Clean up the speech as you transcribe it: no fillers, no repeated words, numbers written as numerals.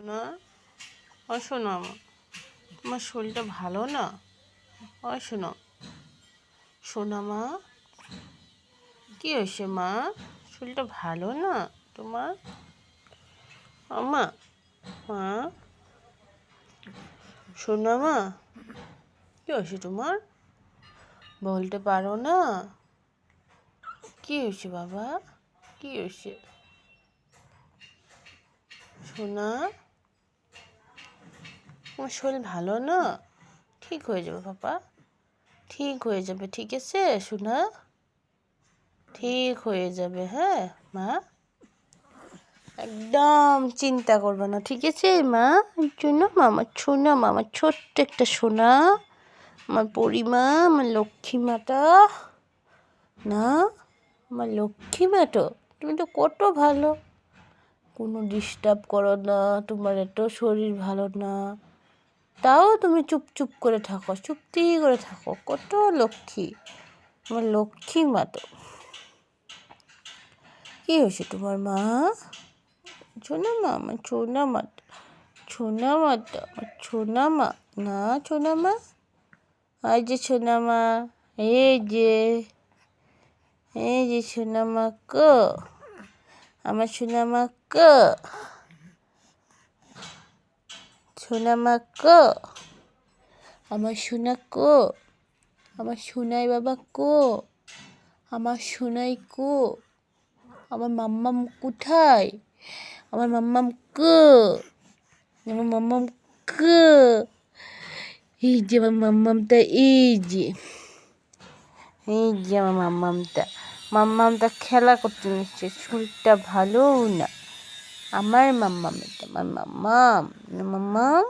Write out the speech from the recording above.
না, ও শোনো তোমার শরীরটা ভালো না। ও শোনো, শোনা মা, কি হয়েছে মা? শরীরটা ভালো না তোমার? মা, মা, শোনা মা, কি হয়েছে তোমার? বলতে পারো না? কি হয়েছে বাবা? কি হয়েছে শোনা? তোমার শরীর ভালো না? ঠিক হয়ে যাবে বাবা, ঠিক হয়ে যাবে, ঠিক আছে শোনা, ঠিক হয়ে যাবে। হ্যাঁ মা, একদম চিন্তা করবে না, ঠিক আছে মা? শোনো মা, আমার সোনা মা, আমার ছোট্ট একটা সোনা, আমার পরিমা, আমার লক্ষ্মী মাটা না, আমার লক্ষ্মী মাটো, তুমি তো কত ভালো, কোনো ডিস্টার্ব করো না, তোমার এত শরীর ভালো না, তাও তুমি চুপ করে থাকো, চুপটি করে থাকো, কত লক্ষ্মী, আমার লক্ষ্মী মা তো। কী হয়েছে তোমার মা? ছোনা মা, আমার ছোনা মা, ছোনা মা তো, আমার ছোনা মা না, ছোনা মা, এই যে ছোনা মা, এই যে ছোনা মা কো, আমার সোনা মা কো, সোনা মা কো, আমার সোনা কো, আমার সোনাই বাবা কো, আমার সোনাই কো, আমার মাম্মাম কোথায়, আমার মাম্মাম কো, আমার মাম্মাম কো, এই যে আমার মাম্মামটা, এই যে আমার মাম্মামটা খেলা করতে নিচ্ছে, শরীরটা ভালো না আমার মাম্মাম, এটা আমার মাম্মাম, মাম্মাম।